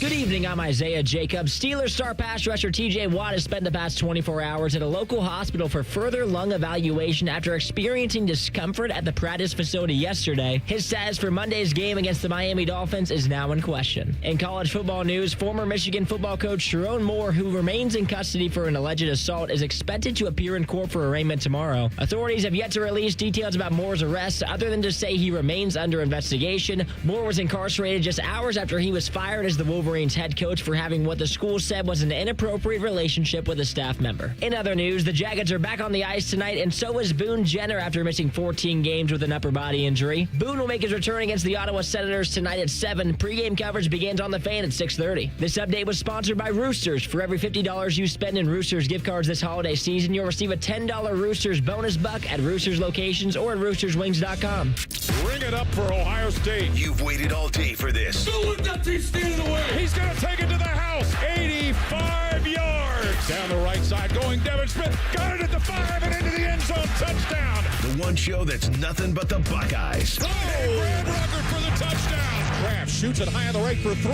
Good evening, I'm Isaiah Jacobs. Steelers star pass rusher TJ Watt has spent the past 24 hours at a local hospital for further lung evaluation after experiencing discomfort at the practice facility yesterday. His status for Monday's game against the Miami Dolphins is now in question. In college football news, former Michigan football coach Sherrone Moore, who remains in custody for an alleged assault, is expected to appear in court for arraignment tomorrow. Authorities have yet to release details about Moore's arrest, other than to say he remains under investigation. Moore was incarcerated just hours after he was fired as the Wolverines head coach for having what the school said was an inappropriate relationship with a staff member. In other news, the Jackets are back on the ice tonight, and so is Boone Jenner after missing 14 games with an upper body injury. Boone will make his return against the Ottawa Senators tonight at 7. Pre-game coverage begins on the Fan at 6:30. This update was sponsored by Roosters. For every $50 you spend in Roosters gift cards this holiday season, you'll receive a $10 Roosters bonus buck at Roosters locations or at roosterswings.com. Bring it up for Ohio State. You've waited all day for this. Go with that team standing away. He's going to take it to the house. 85 yards. Down the right side, going Devin Smith. Got it at the 5 and into the end zone. Touchdown. The one show that's nothing but the Buckeyes. Oh, Brad Rucker for the touchdown. Kraft shoots it high on the right for 3.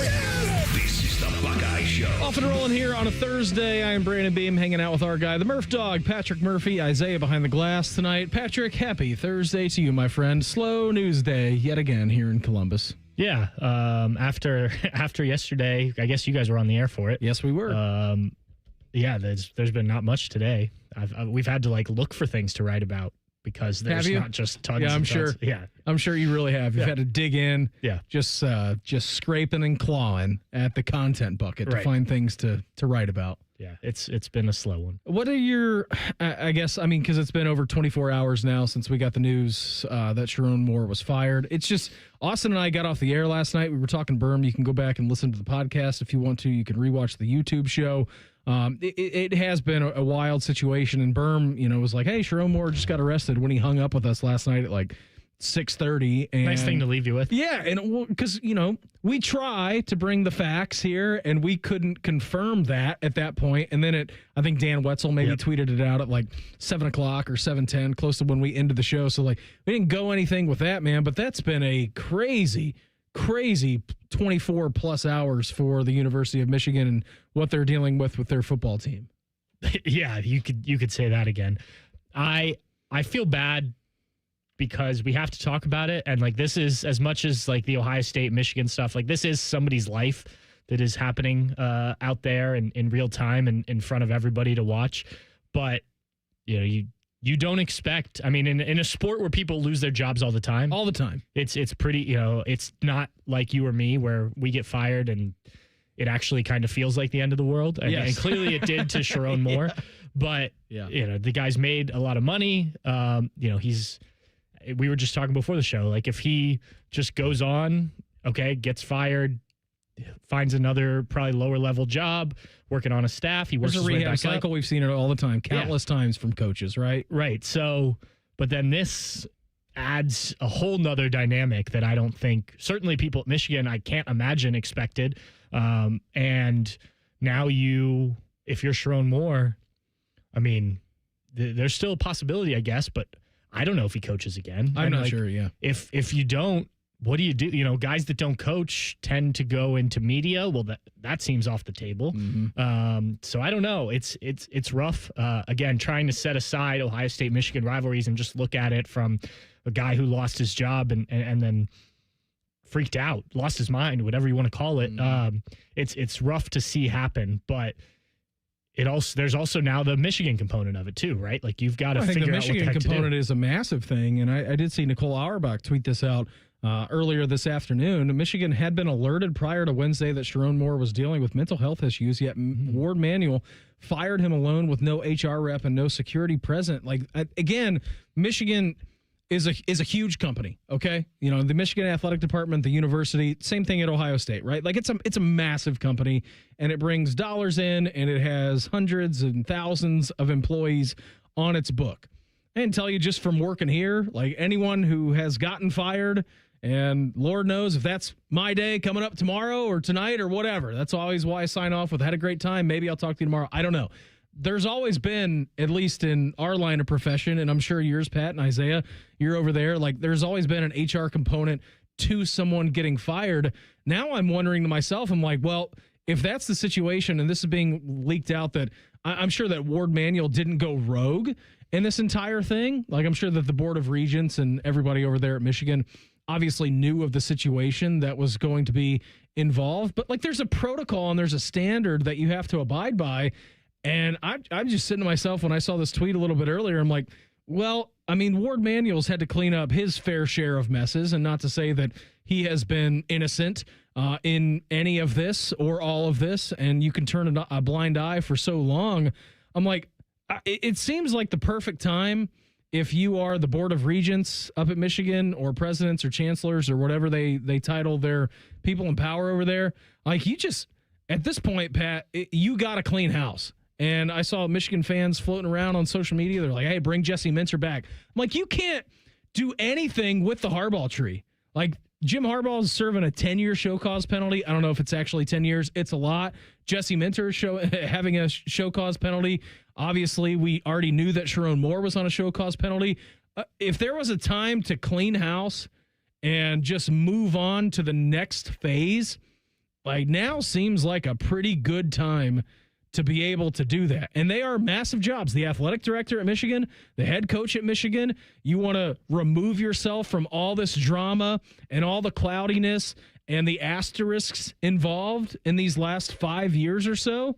This is the Buckeye Show. Off and rolling here on a Thursday. I am Brandon Beam, hanging out with our guy, the Murph Dog, Patrick Murphy, Isaiah behind the glass tonight. Patrick, happy Thursday to you, my friend. Slow news day yet again here in Columbus. Yeah, after yesterday, I guess you guys were on the air for it. Yes, we were. Yeah, there's been not much today. We've had to look for things to write about because there's not just tons. Yeah, I'm and tons. sure. Yeah, I'm sure you really have. You've had to dig in. Yeah, just scraping and clawing at the content bucket to find things to write about. Yeah, it's been a slow one. What are your, I guess, because it's been over 24 hours now since we got the news that Sherrone Moore was fired. It's just, Austin and I got off the air last night. We were talking Berm. You can go back and listen to the podcast if you want to. You can rewatch the YouTube show. It has been a wild situation. And Berm, was like, hey, Sherrone Moore just got arrested when he hung up with us last night at 6:30. And nice thing to leave you with. Yeah, and because, we try to bring the facts here, and we couldn't confirm that at that point. And then I think Dan Wetzel maybe tweeted it out at 7 o'clock or 7:10, close to when we ended the show. So we didn't go anything with that, man. But that's been a crazy 24 plus hours for the University of Michigan and what they're dealing with their football team. Yeah, you could say that again. I feel bad because we have to talk about it. And this is, as much as the Ohio State, Michigan stuff, this is somebody's life that is happening out there in real time and in front of everybody to watch. But, you don't expect, in a sport where people lose their jobs all the time. All the time. It's pretty, it's not like you or me where we get fired and it actually kind of feels like the end of the world. And clearly it did to Sherrone Moore. But, the guy's made a lot of money. We were just talking before the show, if he just goes on, gets fired, finds another probably lower level job, working on a staff, he works his way back up. There's a rehab cycle. We've seen it all the time, countless times from coaches, right? Right. So, but then this adds a whole nother dynamic that I don't think, certainly people at Michigan, I can't imagine expected. And now if you're Sherrone Moore, there's still a possibility, I guess, but I don't know if he coaches again. I'm not sure, yeah. If you don't, what do you do? Guys that don't coach tend to go into media. Well, that seems off the table. Mm-hmm. So I don't know. It's rough. Again, trying to set aside Ohio State-Michigan rivalries and just look at it from a guy who lost his job and then freaked out, lost his mind, whatever you want to call it. Mm-hmm. It's rough to see happen, but there's also now the Michigan component of it too, right? You've got to figure out what the heck to do. The Michigan component is a massive thing, and I did see Nicole Auerbach tweet this out earlier this afternoon. Michigan had been alerted prior to Wednesday that Sherrone Moore was dealing with mental health issues, yet Ward Manuel fired him alone with no HR rep and no security present. Again, Michigan is a huge company, okay? The Michigan Athletic Department, the university, same thing at Ohio State, right? It's a massive company, and it brings dollars in, and it has hundreds and thousands of employees on its book. I can tell you just from working here, anyone who has gotten fired, and Lord knows if that's my day coming up tomorrow or tonight or whatever, that's always why I sign off with, had a great time, maybe I'll talk to you tomorrow. I don't know. There's always been, at least in our line of profession, and I'm sure yours, Pat and Isaiah, you're over there, there's always been an HR component to someone getting fired. Now I'm wondering to myself, I'm like, well, if that's the situation and this is being leaked out, that I'm sure that Ward Manuel didn't go rogue in this entire thing. Like, I'm sure that the Board of Regents and everybody over there at Michigan obviously knew of the situation that was going to be involved. But, like, there's a protocol and there's a standard that you have to abide by. And I'm just sitting to myself when I saw this tweet a little bit earlier. I'm like, well, I mean, Ward Manuel's had to clean up his fair share of messes, and not to say that he has been innocent in any of this or all of this, and you can turn a blind eye for so long. I'm like, it seems like the perfect time if you are the Board of Regents up at Michigan, or presidents or chancellors or whatever they title their people in power over there. Like, you just, at this point, Pat, you got to clean house. And I saw Michigan fans floating around on social media. They're like, hey, bring Jesse Minter back. I'm like, you can't do anything with the Harbaugh tree. Like, Jim Harbaugh is serving a 10-year show cause penalty. I don't know if it's actually 10 years. It's a lot. Jesse Minter having a show cause penalty. Obviously, we already knew that Sherrone Moore was on a show cause penalty. If there was a time to clean house and just move on to the next phase, like, now seems like a pretty good time to be able to do that. And they are massive jobs. The athletic director at Michigan, the head coach at Michigan, you want to remove yourself from all this drama and all the cloudiness and the asterisks involved in these last 5 years or so.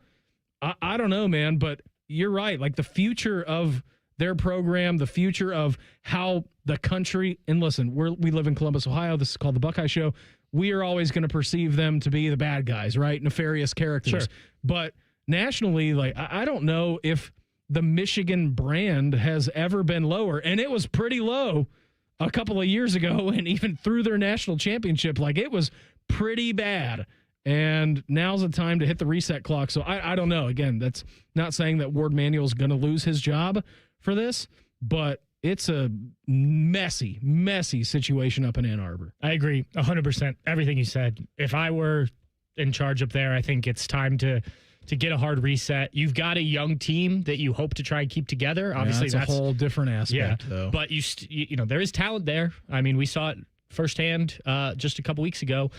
I don't know, man, but you're right. Like, the future of their program, the future of how the country, and listen, we live in Columbus, Ohio. This is called the Buckeye Show. We are always going to perceive them to be the bad guys, right? Nefarious characters. Sure. But nationally, like, I don't know if the Michigan brand has ever been lower, and it was pretty low a couple of years ago, and even through their national championship, like, it was pretty bad. And now's the time to hit the reset clock. So I don't know. Again, that's not saying that Ward Manuel's going to lose his job for this, but it's a messy, messy situation up in Ann Arbor. I agree 100%. Everything you said. If I were in charge up there, I think it's time to get a hard reset. You've got a young team that you hope to try and keep together. Obviously, that's a whole different aspect, though. But you know, there is talent there. I mean, we saw it firsthand just a couple weeks ago.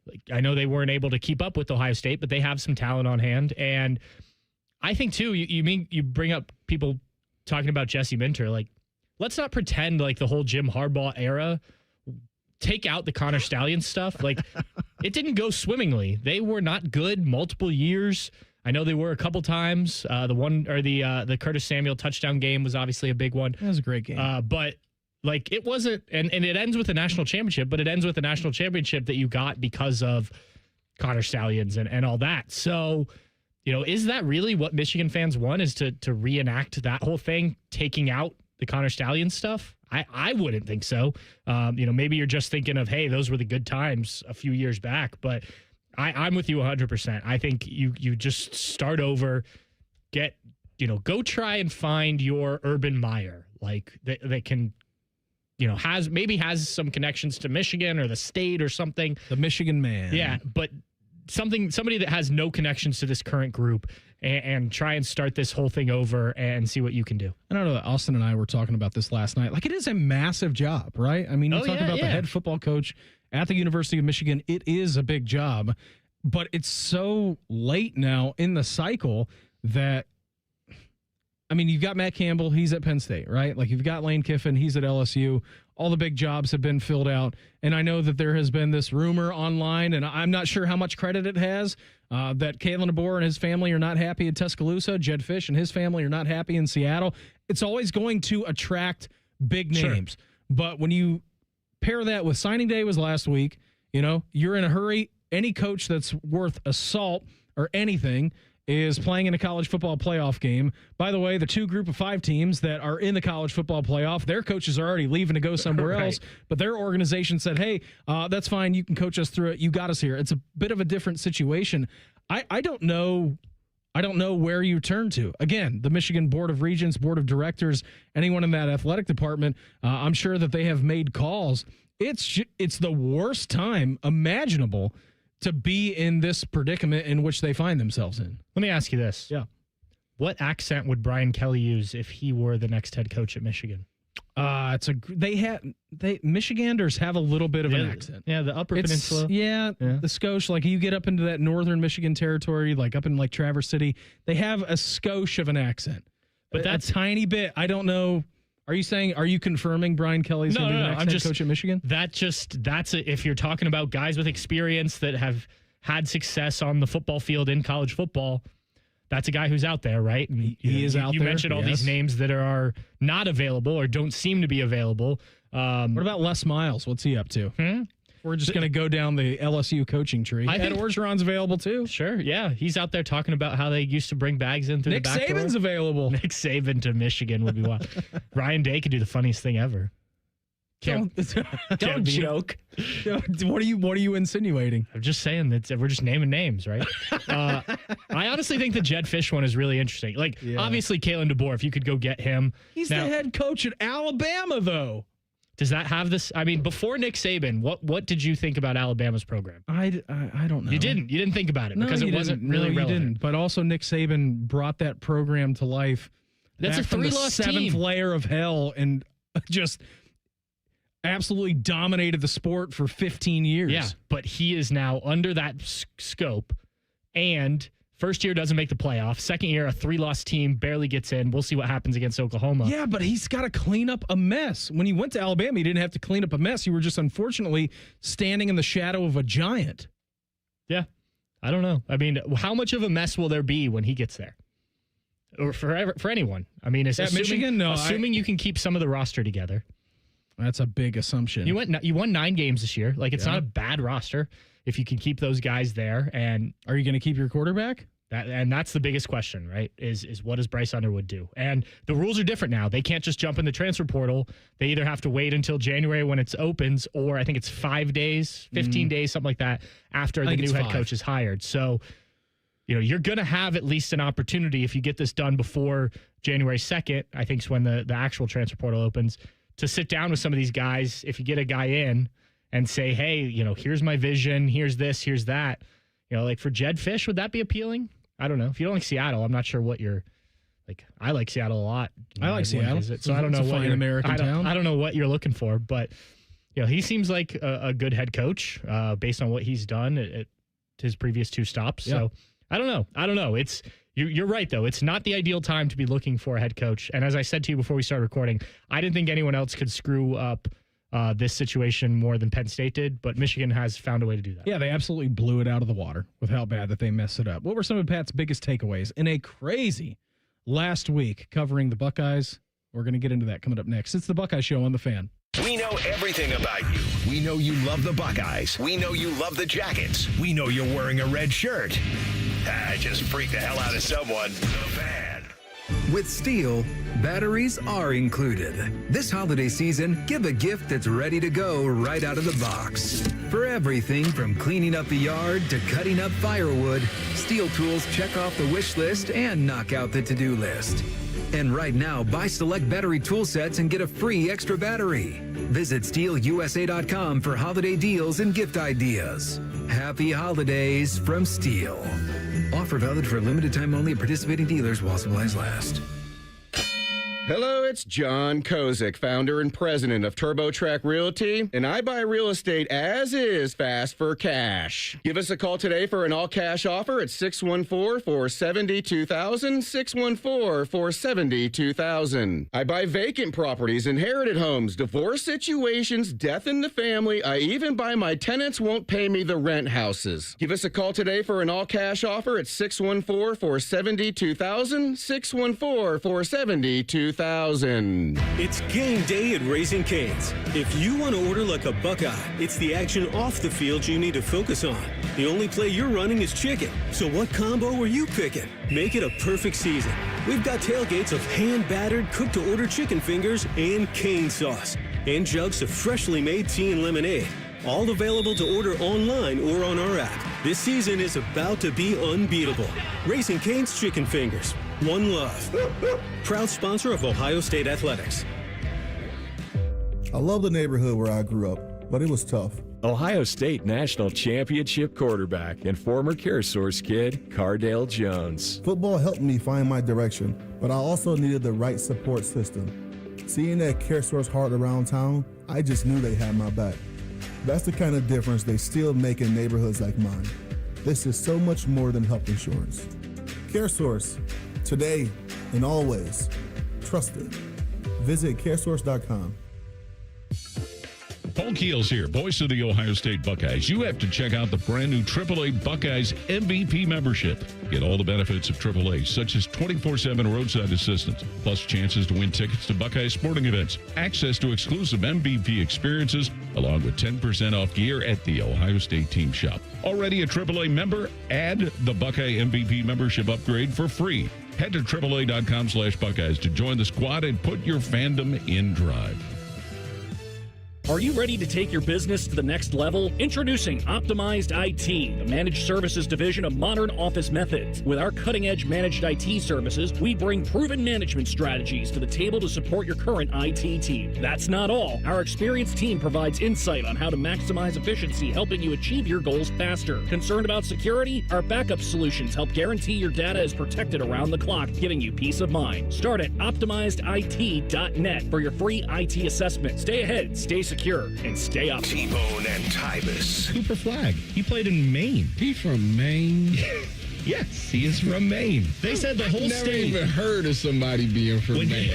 Like, I know they weren't able to keep up with Ohio State, but they have some talent on hand. And I think, too, you bring up people talking about Jesse Minter. Like, let's not pretend like the whole Jim Harbaugh era, take out the Connor Stallions stuff. Like, it didn't go swimmingly. They were not good multiple years. I know they were a couple times. The Curtis Samuel touchdown game was obviously a big one. That was a great game. But like, it wasn't, and it ends with a national championship, but it ends with a national championship that you got because of Connor Stallions and all that. So, you know, is that really what Michigan fans want, is to reenact that whole thing, taking out the Connor Stallions stuff? I wouldn't think so. You know, maybe you're just thinking of, hey, those were the good times a few years back, but I'm with you 100%. I think you just start over, go try and find your Urban Meyer, like that can, you know, has some connections to Michigan or the state or something. The Michigan man. Yeah, but somebody that has no connections to this current group, and try and start this whole thing over and see what you can do. I don't know that Austin and I were talking about this last night. Like, it is a massive job, right? I mean, you talk about the head football coach at the University of Michigan. It is a big job, but it's so late now in the cycle that, I mean, you've got Matt Campbell, he's at Penn State, right? Like, you've got Lane Kiffin, he's at LSU. All the big jobs have been filled out. And I know that there has been this rumor online, and I'm not sure how much credit it has, that Kalen DeBoer and his family are not happy in Tuscaloosa. Jed Fish and his family are not happy in Seattle. It's always going to attract big names. Sure. But when you pair that with signing day was last week, you know, you're in a hurry. Any coach that's worth a salt or anything is playing in a college football playoff game. By the way, the two group of 5 teams that are in the college football playoff, their coaches are already leaving to go somewhere else, but their organization said, hey, that's fine. You can coach us through it. You got us here. It's a bit of a different situation. I don't know where you turn to. Again, the Michigan Board of Regents, Board of Directors, anyone in that athletic department, I'm sure that they have made calls. It's the worst time imaginable to be in this predicament in which they find themselves in. Let me ask you this. Yeah. What accent would Brian Kelly use if he were the next head coach at Michigan? Michiganders have a little bit of an accent. Yeah, the Upper Peninsula. The Scotia. Like you get up into that northern Michigan territory, like up in like Traverse City, they have a Scotia of an accent, but that's a tiny bit. I don't know. Are you confirming Brian Kelly's going to be the next head coach at Michigan? If you're talking about guys with experience that have had success on the football field in college football, that's a guy who's out there, right? And, he is out there. You mentioned all these names that are not available or don't seem to be available. What about Les Miles? What's he up to? We're just going to go down the LSU coaching tree. Ed Orgeron's available too. Sure, yeah. He's out there talking about how they used to bring bags in through the back door. Nick Saban's available. Nick Saban to Michigan would be wild. Ryan Day could do the funniest thing ever. Don't joke. What are you insinuating? I'm just saying that we're just naming names, right? I honestly think the Jed Fish one is really interesting. Obviously, Kalen DeBoer, if you could go get him. He's the head coach at Alabama, though. Does that have this? I mean, before Nick Saban, what did you think about Alabama's program? I don't know. You didn't think about it because it wasn't really relevant. You didn't. But also, Nick Saban brought that program to life. That's a 3-loss team. Seventh layer of hell, and just absolutely dominated the sport for 15 years. Yeah, but he is now under that scope, and first year doesn't make the playoff. Second year, a 3-loss team barely gets in. We'll see what happens against Oklahoma. Yeah, but he's got to clean up a mess. When he went to Alabama, he didn't have to clean up a mess. You were just unfortunately standing in the shadow of a giant. Yeah, I don't know. I mean, how much of a mess will there be when he gets there? Or for anyone? I mean, Michigan? No, assuming you can keep some of the roster together. That's a big assumption. You won 9 games this year. It's not a bad roster if you can keep those guys there. And are you going to keep your quarterback? That's the biggest question, right? Is what does Bryce Underwood do? And the rules are different now. They can't just jump in the transfer portal. They either have to wait until January when it opens, or I think it's 5 days, 15 days, something like that, after the new head coach is hired. So, you're going to have at least an opportunity if you get this done before January 2nd, I think is when the actual transfer portal opens, to sit down with some of these guys, if you get a guy in, and say, hey, here's my vision, here's this, here's that. For Jed Fish, would that be appealing? I don't know. If you don't like Seattle, I'm not sure what you're like. I like Seattle a lot. I like Seattle. So I don't know what you're American town. I don't know what you're looking for, but he seems like a good head coach based on what he's done at his previous 2 stops. Yeah. So I don't know. It's You're right, though. It's not the ideal time to be looking for a head coach. And as I said to you before we started recording, I didn't think anyone else could screw up this situation more than Penn State did, but Michigan has found a way to do that. Yeah, they absolutely blew it out of the water with how bad that they messed it up. What were some of Pat's biggest takeaways in a crazy last week covering the Buckeyes? We're going to get into that coming up next. It's the Buckeye Show on The Fan. We know everything about you. We know you love the Buckeyes. We know you love the Jackets. We know you're wearing a red shirt. Just freak the hell out of someone. The Fan. With Steel, batteries are included. This holiday season, give a gift that's ready to go right out of the box. For everything from cleaning up the yard to cutting up firewood, Steel tools check off the wish list and knock out the to-do list. And right now, buy select battery tool sets and get a free extra battery. Visit SteelUSA.com for holiday deals and gift ideas. Happy holidays from Steel. Offer valid for a limited time only at participating dealers while supplies last. Hello, it's John Kozik, founder and president of TurboTrack Realty, and I buy real estate as is fast for cash. Give us a call today for an all-cash offer at 614-470-2000, 614-470-2000. I buy vacant properties, inherited homes, divorce situations, death in the family. I even buy my tenants won't pay me the rent houses. Give us a call today for an all-cash offer at 614-470-2000, 614-470-2000. It's game day at Raising Cane's. If you want to order like a Buckeye, it's the action off the field you need to focus on. The only play you're running is chicken. So what combo are you picking? Make it a perfect season. We've got tailgates of hand-battered, cooked-to-order chicken fingers and cane sauce. And jugs of freshly made tea and lemonade. All available to order online or on our app. This season is about to be unbeatable. Raising Cane's Chicken Fingers. One love. Proud sponsor of Ohio State Athletics. I love the neighborhood where I grew up, but it was tough. Ohio State National Championship quarterback and former CareSource kid, Cardale Jones. Football helped me find my direction, but I also needed the right support system. Seeing that CareSource heart around town, I just knew they had my back. That's the kind of difference they still make in neighborhoods like mine. This is so much more than health insurance. CareSource, today and always, trusted. Visit caresource.com. Paul Keels here, voice of the Ohio State Buckeyes. You have to check out the brand new AAA Buckeyes MVP membership. Get all the benefits of AAA, such as 24/7 roadside assistance, plus chances to win tickets to Buckeye sporting events, access to exclusive MVP experiences, along with 10% off gear at the Ohio State team shop. Already a AAA member? Add the Buckeye MVP membership upgrade for free. Head to AAA.com/Buckeyes to join the squad and put your fandom in drive. Are you ready to take your business to the next level? Introducing Optimized IT, the managed services division of Modern Office Methods. With our cutting-edge managed IT services, we bring proven management strategies to the table to support your current IT team. That's not all. Our experienced team provides insight on how to maximize efficiency, helping you achieve your goals faster. Concerned about security? Our backup solutions help guarantee your data is protected around the clock, giving you peace of mind. Start at OptimizedIT.net for your free IT assessment. Stay ahead, stay secure, and stay up. T-Bone and Tybus. Cooper Flag. He played in Maine. He's from Maine. Yes, he is from Maine. They said the whole Never state. even heard of somebody being from Maine.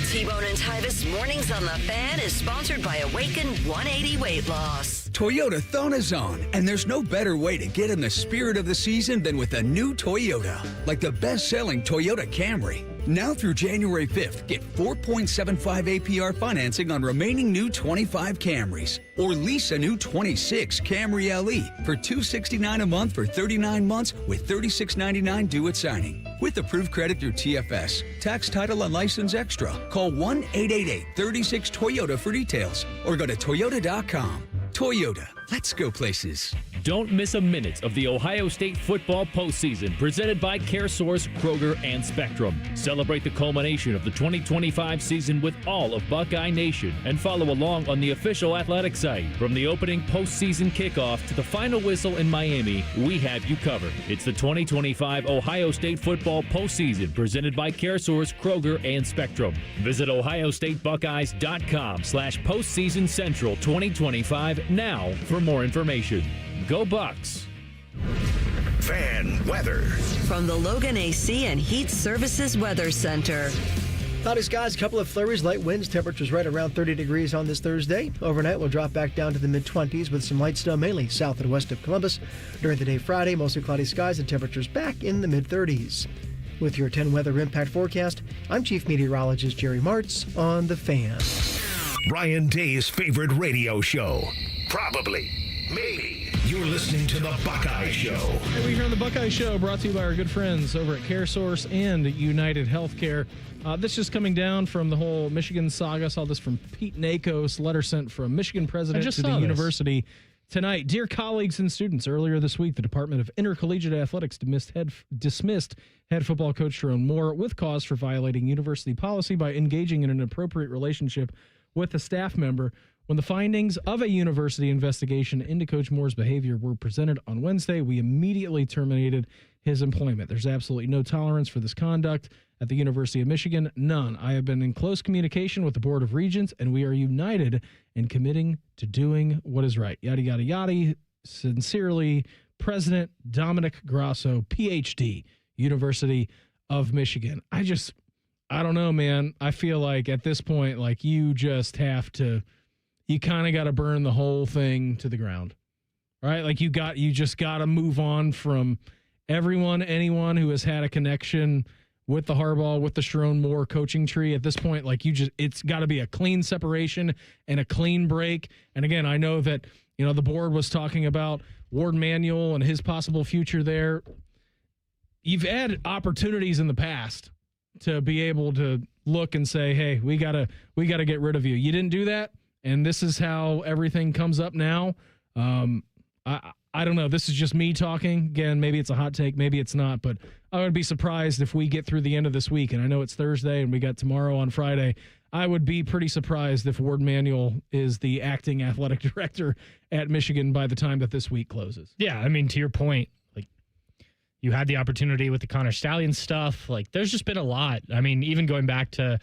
T-Bone and Tybus Mornings on the Fan is sponsored by Awaken 180 Weight Loss. Toyota Thona's on, and there's no better way to get in the spirit of the season than with a new Toyota, like the best-selling Toyota Camry. Now through January 5th, get 4.75 APR financing on remaining new 25 Camrys, or lease a new 26 Camry LE for $269 a month for 39 months with $36.99 due at signing. With approved credit through TFS, tax, title, and license extra. Call 1-888-36-TOYOTA for details, or go to toyota.com. Toyota, let's go places. Don't miss a minute of the Ohio State football postseason, presented by CareSource, Kroger, and Spectrum. Celebrate the culmination of the 2025 season with all of Buckeye Nation and follow along on the official athletic site. From the opening postseason kickoff to the final whistle in Miami, we have you covered. It's the 2025 Ohio State football postseason, presented by CareSource, Kroger, and Spectrum. Visit ohiostatebuckeyes.com/postseason central 2025 now for more information. Go Bucks! Fan weather. From the Logan AC and Heat Services Weather Center. Cloudy skies, a couple of flurries, light winds, temperatures right around 30 degrees on this Thursday. Overnight, we'll drop back down to the mid-20s with some light snow, mainly south and west of Columbus. During the day Friday, mostly cloudy skies and temperatures back in the mid-30s. With your 10 weather impact forecast, I'm Chief Meteorologist Jerry Martz on The Fan. Ryan Day's favorite radio show. Probably. Maybe. You're listening to The Buckeye Show. Hey, we're here on The Buckeye Show, brought to you by our good friends over at CareSource and United Healthcare. This is coming down from the whole Michigan saga. Saw this from Pete Nakos, letter sent from Michigan president to the university tonight. Dear colleagues and students, earlier this week, the Department of Intercollegiate Athletics dismissed head football coach Sherrone Moore with cause for violating university policy by engaging in an inappropriate relationship with a staff member. When the findings of a university investigation into Coach Moore's behavior were presented on Wednesday, we immediately terminated his employment. There's absolutely no tolerance for this conduct at the University of Michigan. None. I have been in close communication with the Board of Regents, and we are united in committing to doing what is right. Yada, yada, yada. Sincerely, President Dominic Grasso, Ph.D., University of Michigan. I don't know, man. I feel like at this point, like you just have to... You kind of got to burn the whole thing to the ground, right? Like you just got to move on from anyone who has had a connection with the Harbaugh, with the Sherrone Moore coaching tree. At this point, like it's got to be a clean separation and a clean break. And again, I know that, the board was talking about Ward Manuel and his possible future there. You've had opportunities in the past to be able to look and say, hey, we gotta get rid of you. You didn't do that. And this is how everything comes up now. I don't know. This is just me talking. Again, maybe it's a hot take. Maybe it's not. But I would be surprised if we get through the end of this week. And I know it's Thursday and we got tomorrow on Friday. I would be pretty surprised if Ward Manuel is the acting athletic director at Michigan by the time that this week closes. Yeah, I mean, to your point, like you had the opportunity with the Connor Stallion stuff. Like there's just been a lot. I mean, even going back to,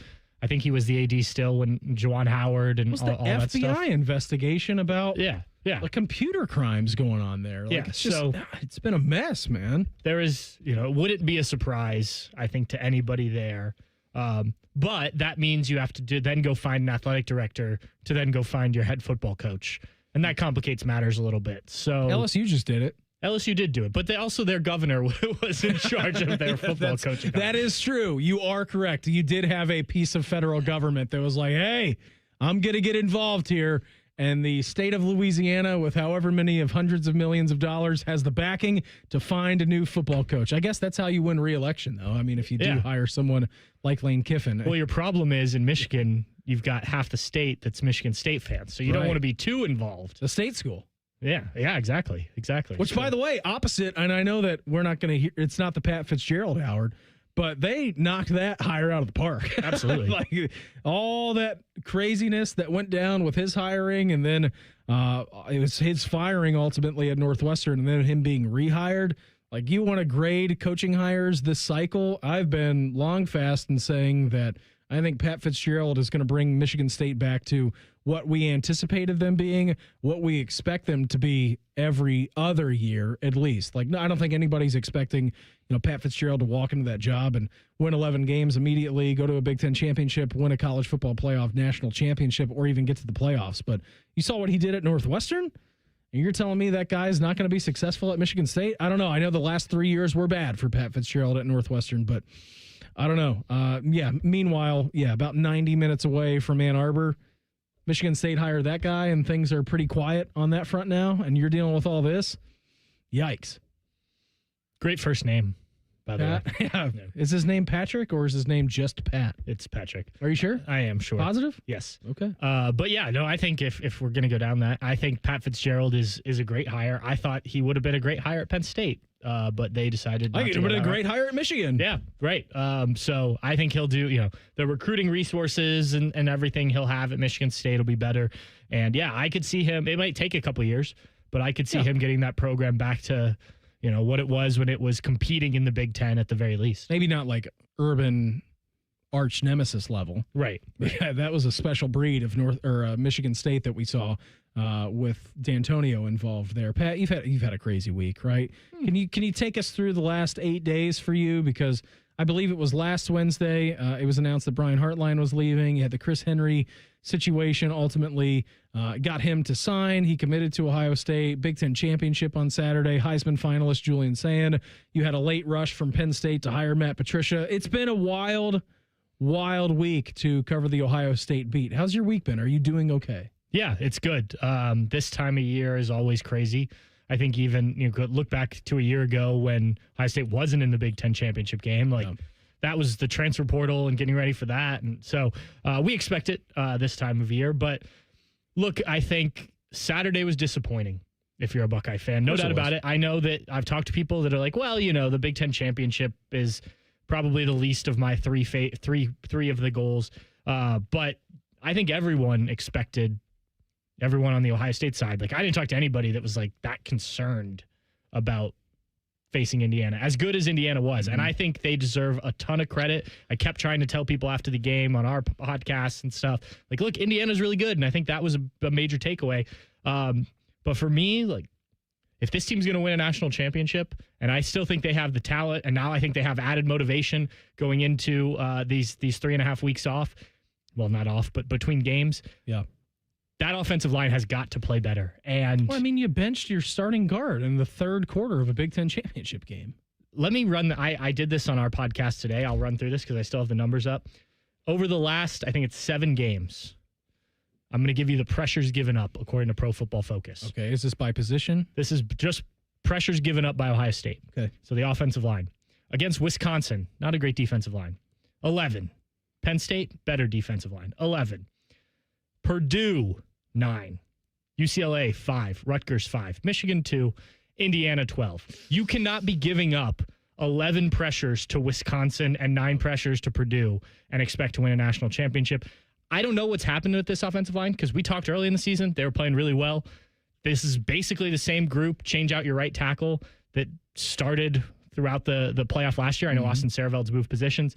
I think he was the AD still when Juwan Howard and Was all the that stuff. FBI investigation about the computer crimes going on there? Like, it's been a mess, man. There is, it wouldn't be a surprise, I think, to anybody there. But that means you have to then go find an athletic director to then go find your head football coach. And that complicates matters a little bit. So LSU just did it. LSU did do it, but their governor was in charge of their football coaching. That is true. You are correct. You did have a piece of federal government that was like, hey, I'm going to get involved here. And the state of Louisiana, with however many of hundreds of millions of dollars, has the backing to find a new football coach. I guess that's how you win re-election, though. I mean, if you do hire someone like Lane Kiffin. Well, your problem is in Michigan, you've got half the state that's Michigan State fans, so you don't want to be too involved. The state school. Yeah, exactly. Which, by the way, opposite, and I know that we're not going to hear, it's not the Pat Fitzgerald Howard, but they knocked that hire out of the park. Absolutely. Like all that craziness that went down with his hiring, and then it was his firing ultimately at Northwestern, and then him being rehired. Like, you want to grade coaching hires this cycle? I've been long fast in saying that I think Pat Fitzgerald is going to bring Michigan State back to what we anticipated them being, what we expect them to be every other year at least. Like, no, I don't think anybody's expecting, Pat Fitzgerald to walk into that job and win 11 games immediately, go to a Big Ten championship, win a college football playoff national championship, or even get to the playoffs. But you saw what he did at Northwestern, and you're telling me that guy's not going to be successful at Michigan State? I don't know. I know the last 3 years were bad for Pat Fitzgerald at Northwestern, but I don't know. Meanwhile, about 90 minutes away from Ann Arbor, Michigan State hired that guy, and things are pretty quiet on that front now, and you're dealing with all this. Yikes. Great first name, by the way. Yeah. Is his name Patrick, or is his name just Pat? It's Patrick. Are you sure? I am sure. Positive? Yes. Okay. But I think if we're going to go down that, I think Pat Fitzgerald is a great hire. I thought he would have been a great hire at Penn State, but they decided not to. I think it would have been a great hire at Michigan. Yeah, right. So I think he'll do, the recruiting resources and everything he'll have at Michigan State will be better. And I could see him. It might take a couple years, but I could see him getting that program back to, what it was when it was competing in the Big Ten at the very least. Maybe not like urban arch nemesis level. Right. Yeah, that was a special breed of Michigan State that we saw with D'Antonio involved there. Pat, you've had a crazy week, right? Can you take us through the last 8 days for you? Because I believe it was last Wednesday. It was announced that Brian Hartline was leaving. You had the Chris Henry situation ultimately got him to sign. He committed to Ohio State. Big Ten championship on Saturday. Heisman finalist Julian Sand. You had a late rush from Penn State to hire Matt Patricia. It's been a wild week to cover the Ohio State beat. How's your week been? Are you doing okay? Yeah, it's good. This time of year is always crazy. I think even look back to a year ago when Ohio State wasn't in the Big Ten championship game. That was the transfer portal and getting ready for that. And so we expect it this time of year. But look, I think Saturday was disappointing if you're a Buckeye fan. No doubt about it. I know that I've talked to people that are like, well, the Big Ten championship is probably the least of my three of the goals. But I think everyone expected, everyone on the Ohio State side, I didn't talk to anybody that was that concerned about facing Indiana, as good as Indiana was. And I think they deserve a ton of credit. I kept trying to tell people after the game on our podcasts and stuff, look, Indiana's really good. And I think that was a major takeaway. But for me, if this team's going to win a national championship, and I still think they have the talent, and now I think they have added motivation going into these 3.5 weeks off. Well, not off, but between games. Yeah. That offensive line has got to play better. And you benched your starting guard in the third quarter of a Big Ten championship game. Let me run. I did this on our podcast today. I'll run through this because I still have the numbers up. Over the last, I think it's 7 games, I'm going to give you the pressures given up according to Pro Football Focus. Okay. Is this by position? This is just pressures given up by Ohio State. Okay. So the offensive line. Against Wisconsin, not a great defensive line. 11. Penn State, better defensive line. 11. Purdue, 9. UCLA, 5. Rutgers, 5. Michigan, 2. Indiana, 12. You cannot be giving up 11 pressures to Wisconsin and 9 pressures to Purdue and expect to win a national championship. I don't know what's happened with this offensive line because we talked early in the season. They were playing really well. This is basically the same group. Change out your right tackle that started throughout the playoff last year. I know Austin Saraveld's moved positions.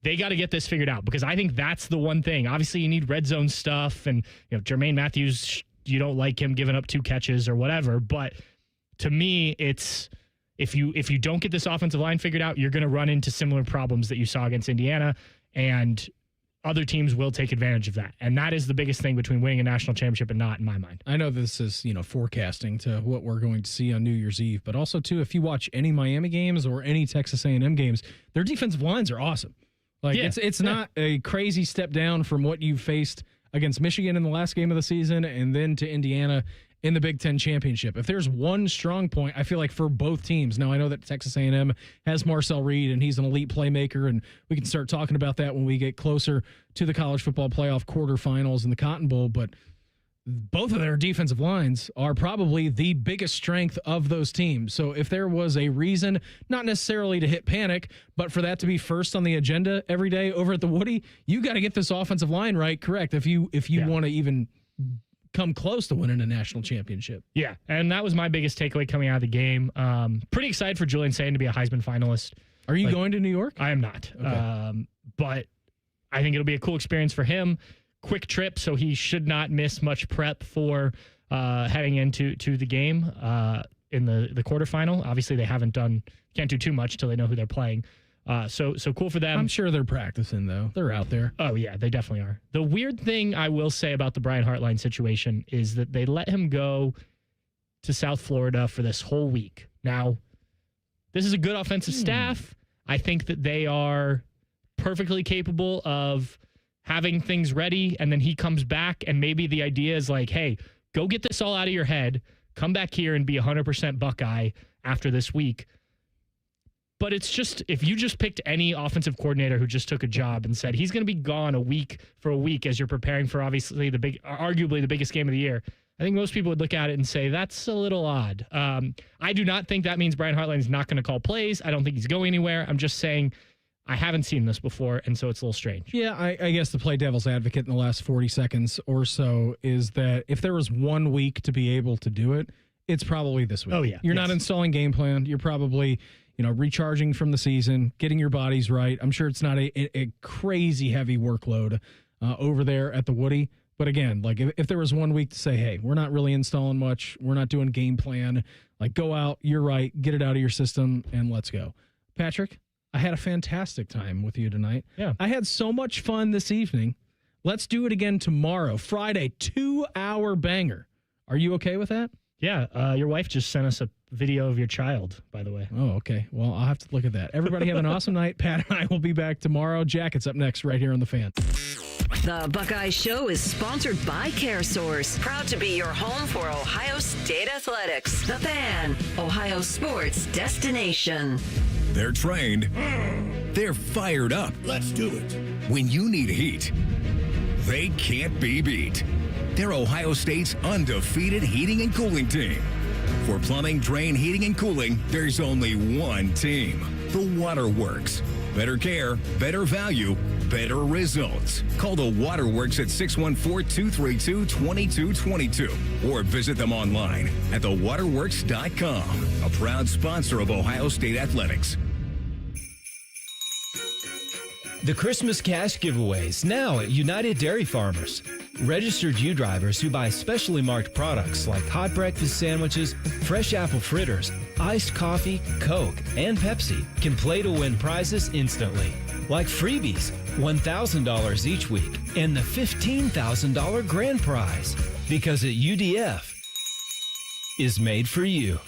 they got to get this figured out, because I think that's the one thing. Obviously, you need red zone stuff, and Jermaine Matthews, you don't like him giving up 2 catches or whatever. But to me, it's if you don't get this offensive line figured out, you're going to run into similar problems that you saw against Indiana, and other teams will take advantage of that. And that is the biggest thing between winning a national championship and not, in my mind. I know this is, forecasting to what we're going to see on New Year's Eve, but also, too, if you watch any Miami games or any Texas A&M games, their defensive lines are awesome. It's not a crazy step down from what you faced against Michigan in the last game of the season and then to Indiana in the Big Ten championship. If there's one strong point, I feel like for both teams. Now, I know that Texas A&M has Marcel Reed, and he's an elite playmaker, and we can start talking about that when we get closer to the college football playoff quarterfinals and the Cotton Bowl, but both of their defensive lines are probably the biggest strength of those teams. So if there was a reason, not necessarily to hit panic, but for that to be first on the agenda every day over at the Woody, you got to get this offensive line right, correct, if you want to even come close to winning a national championship. Yeah, and that was my biggest takeaway coming out of the game. Pretty excited for Julian Sayin to be a Heisman finalist. Are you going to New York? I am not. Okay. But I think it'll be a cool experience for him. Quick trip, so he should not miss much prep for heading into the game in the quarterfinal. Obviously, they can't do too much till they know who they're playing. So cool for them. I'm sure they're practicing, though. They're out there. Oh, yeah, they definitely are. The weird thing I will say about the Brian Hartline situation is that they let him go to South Florida for this whole week. Now, this is a good offensive staff. I think that they are perfectly capable of having things ready, and then he comes back, and maybe the idea is like, hey, go get this all out of your head, come back here and be 100% Buckeye after this week. But it's just, if you just picked any offensive coordinator who just took a job and said he's going to be gone a week as you're preparing for obviously arguably the biggest game of the year, I think most people would look at it and say that's a little odd. I do not think that means Brian Hartline is not going to call plays. I don't think he's going anywhere. I'm just saying I haven't seen this before, and so it's a little strange. Yeah, I guess to play devil's advocate in the last 40 seconds or so is that if there was 1 week to be able to do it, it's probably this week. Oh, yeah. You're not installing game plan. You're probably, recharging from the season, getting your bodies right. I'm sure it's not a crazy heavy workload over there at the Woody. But again, like if there was 1 week to say, hey, we're not really installing much, we're not doing game plan, like go out, you're right, get it out of your system, and let's go. Patrick, I had a fantastic time with you tonight. Yeah. I had so much fun this evening. Let's do it again tomorrow, Friday, 2-hour banger. Are you okay with that? Yeah. Your wife just sent us a video of your child, by the way. Oh, okay. Well, I'll have to look at that. Everybody have an awesome night. Pat and I will be back tomorrow. Jackets up next right here on The Fan. The Buckeye Show is sponsored by CareSource, proud to be your home for Ohio State athletics. The Fan, Ohio sports destination. They're trained. They're fired up. Let's do it. When you need heat, they can't be beat. They're Ohio State's undefeated heating and cooling team. For plumbing, drain, heating, and cooling, there's only one team. The Waterworks. Better care, better value, better results. Call the Waterworks at 614-232-2222 or visit them online at thewaterworks.com. A proud sponsor of Ohio State Athletics. The Christmas cash giveaways now at United Dairy Farmers. Registered U drivers who buy specially marked products like hot breakfast sandwiches, fresh apple fritters, iced coffee, Coke, and Pepsi can play to win prizes instantly, like freebies, $1,000 each week, and the $15,000 grand prize. Because at UDF is made for you.